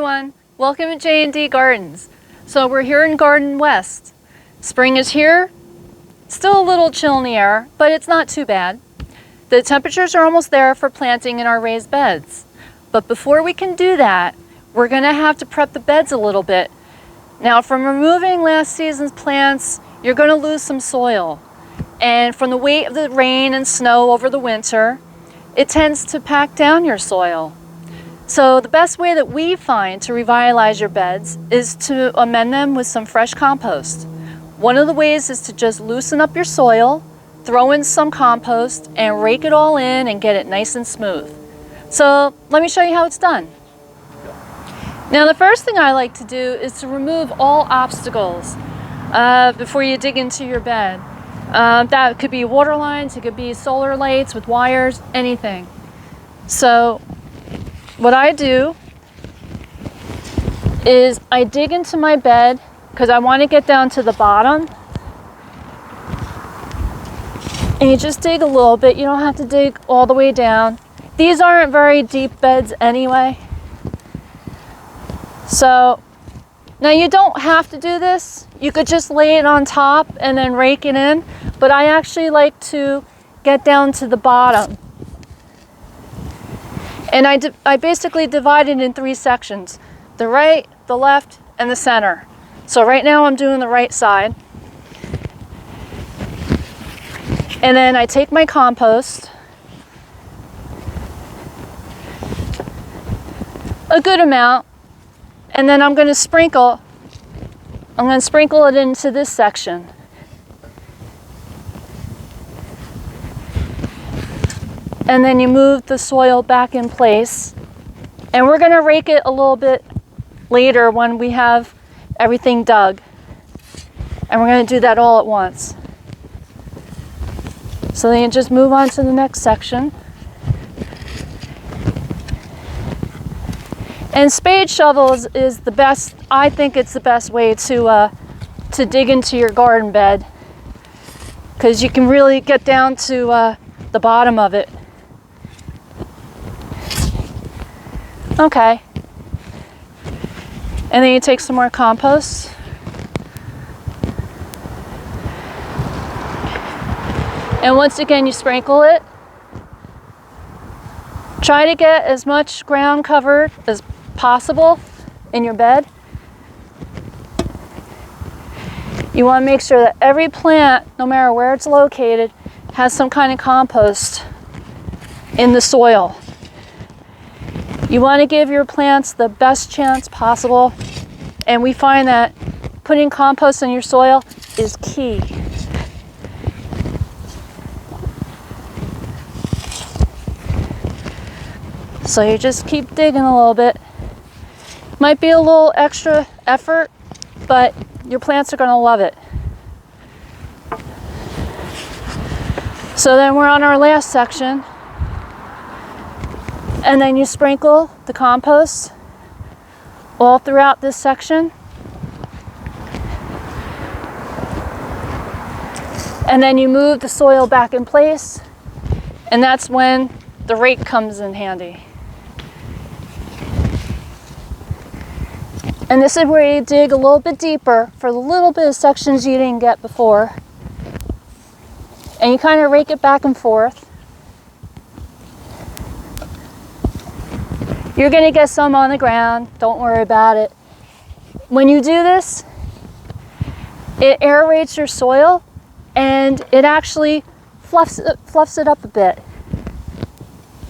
everyone, welcome to J&D Gardens. So we're here in Garden West. Spring is here, still a little chill in the air, but it's not too bad. The temperatures are almost there for planting in our raised beds. But before we can do that, we're going to have to prep the beds a little bit. Now from removing last season's plants, you're going to lose some soil. And from the weight of the rain and snow over the winter, it tends to pack down your soil. So the best way that we find to revitalize your beds is to amend them with some fresh compost. One of the ways is to just loosen up your soil, throw in some compost, and rake it all in and get it nice and smooth. So let me show you how it's done. Now the first thing I like to do is to remove all obstacles before you dig into your bed. That could be water lines, it could be solar lights with wires, anything. So what I do is I dig into my bed because I want to get down to the bottom. And you just dig a little bit, you don't have to dig all the way down. These aren't very deep beds anyway. So now you don't have to do this. You could just lay it on top and then rake it in, but I actually like to get down to the bottom. And I basically divide it in 3 sections: the right, the left, and the center. So right now I'm doing the right side. And then I take my compost, a good amount, and then I'm going to sprinkle it into this section. And then you move the soil back in place. And we're going to rake it a little bit later when we have everything dug. And we're going to do that all at once. So then you just move on to the next section. And spade shovels is the best, I think it's the best way to dig into your garden bed, because you can really get down to the bottom of it. Okay. And then you take some more compost. And once again, you sprinkle it. Try to get as much ground covered as possible in your bed. You want to make sure that every plant, no matter where it's located, has some kind of compost in the soil. You want to give your plants the best chance possible, and we find that putting compost in your soil is key. So you just keep digging a little bit. Might be a little extra effort, but your plants are going to love it. So then we're on our last section. And then you sprinkle the compost all throughout this section. And then you move the soil back in place, and that's when the rake comes in handy. And this is where you dig a little bit deeper for the little bit of sections you didn't get before. And you kind of rake it back and forth. You're going to get some on the ground, don't worry about it. When you do this, it aerates your soil and it actually fluffs it up a bit.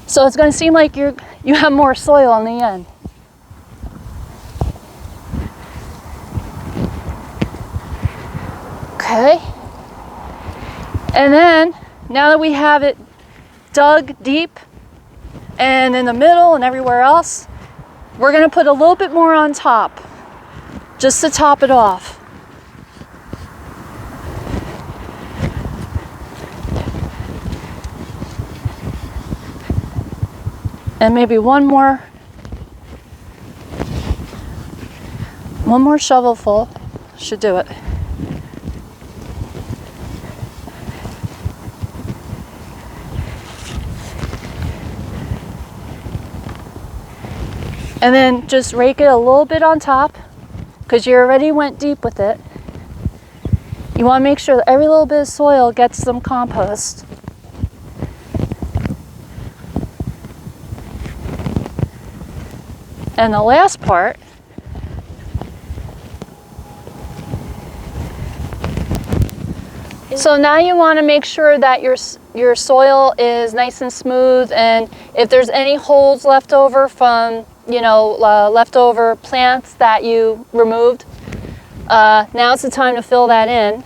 So it's going to seem like you have more soil on the end. Okay. And then, now that we have it dug deep and in the middle and everywhere else, we're going to put a little bit more on top, just to top it off. And maybe one more shovelful should do it. And then just rake it a little bit on top because you already went deep with it. You want to make sure that every little bit of soil gets some compost. And the last part, so now you want to make sure that your soil is nice and smooth, and if there's any holes left over from, leftover plants that you removed, now's the time to fill that in.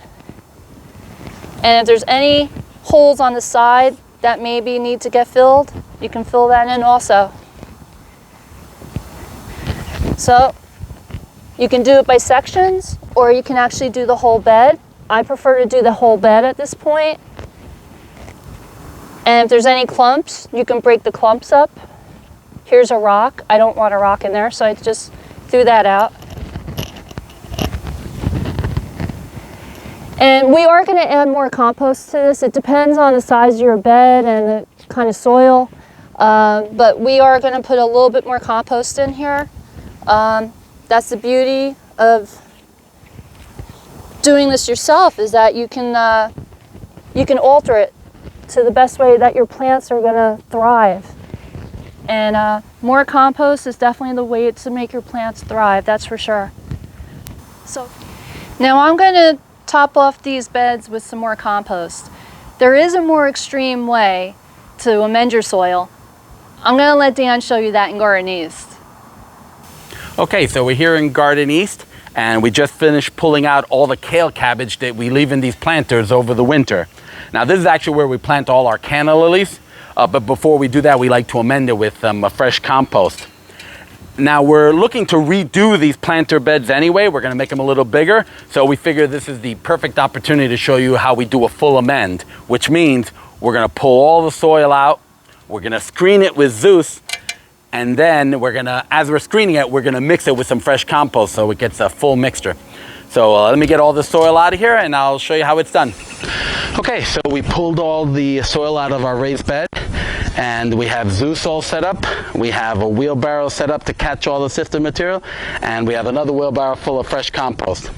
And if there's any holes on the side that maybe need to get filled, you can fill that in also. So you can do it by sections, or you can actually do the whole bed. I prefer to do the whole bed at this point. And if there's any clumps, you can break the clumps up. Here's a rock. I don't want a rock in there, so I just threw that out. And we are going to add more compost to this. It depends on the size of your bed and the kind of soil. But we are going to put a little bit more compost in here. That's the beauty of doing this yourself, is that you can alter it to the best way that your plants are going to thrive. And more compost is definitely the way to make your plants thrive, that's for sure. So now I'm going to top off these beds with some more compost. There is a more extreme way to amend your soil. I'm going to let Dan show you that in Garden East. Okay, so we're here in Garden East, and we just finished pulling out all the kale cabbage that we leave in these planters over the winter. Now this is actually where we plant all our canna lilies, but before we do that, we like to amend it with a fresh compost. Now we're looking to redo these planter beds anyway. We're gonna make them a little bigger, so we figure this is the perfect opportunity to show you how we do a full amend, which means we're gonna pull all the soil out, we're gonna screen it with Zeus, and then we're gonna, as we're screening it, we're gonna mix it with some fresh compost so it gets a full mixture. So let me get all the soil out of here and I'll show you how it's done. Okay, so we pulled all the soil out of our raised bed, and we have Zeus all set up. We have a wheelbarrow set up to catch all the sifted material, and we have another wheelbarrow full of fresh compost.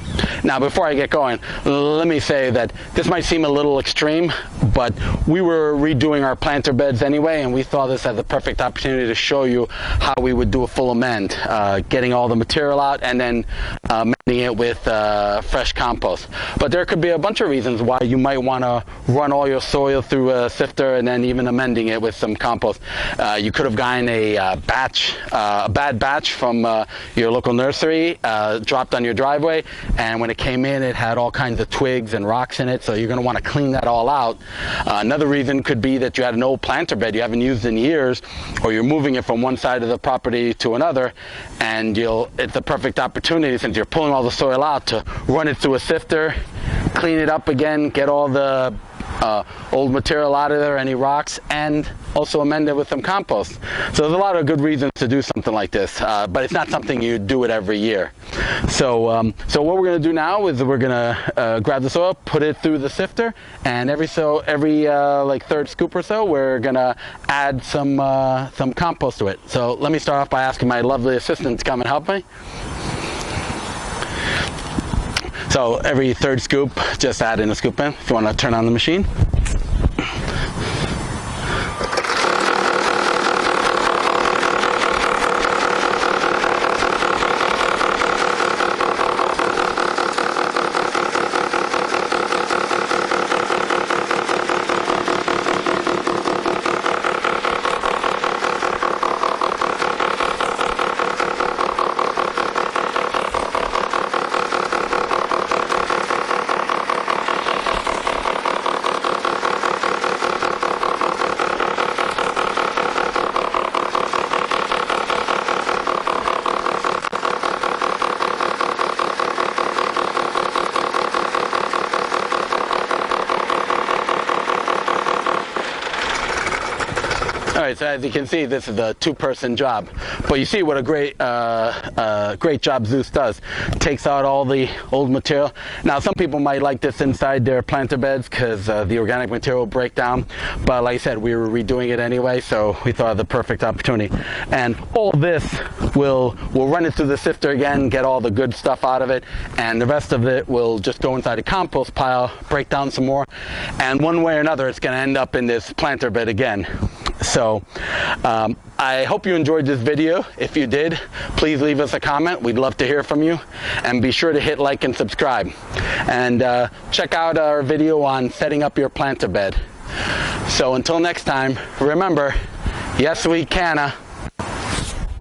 Now before I get going, let me say that this might seem a little extreme, but we were redoing our planter beds anyway, and we thought this as a perfect opportunity to show you how we would do a full amend, getting all the material out and then amending it with fresh compost. But there could be a bunch of reasons why you might want to run all your soil through a sifter and then even amending it with some compost. You could have gotten a bad batch from your local nursery, dropped on your driveway, and when it came in, it had all kinds of twigs and rocks in it, so you're going to want to clean that all out. Another reason could be that you had an old planter bed you haven't used in years, or you're moving it from one side of the property to another, and it's a perfect opportunity, since you're pulling all the soil out, to run it through a sifter, clean it up again, get all the old material out of there, any rocks, and also amend it with some compost. So there's a lot of good reasons to do something like this, but it's not something you do it every year. So what we're going to do now is we're going to grab the soil, put it through the sifter, and every like third scoop or so, we're going to add some compost to it. So let me start off by asking my lovely assistant to come and help me. So every third scoop, just add in a scoop in. If you want to turn on the machine. right, so as you can see, this is a two-person job. But you see what a great job Zeus does. Takes out all the old material. Now, some people might like this inside their planter beds because the organic material will break down. But like I said, we were redoing it anyway, so we thought of the perfect opportunity. And all this, we'll run it through the sifter again, get all the good stuff out of it, and the rest of it will just go inside a compost pile, break down some more, and one way or another, it's going to end up in this planter bed again. So I hope you enjoyed this video. If you did, please leave us a comment. We'd love to hear from you, and be sure to hit like and subscribe, and check out our video on setting up your planter bed. So until next time, remember, yes we canna.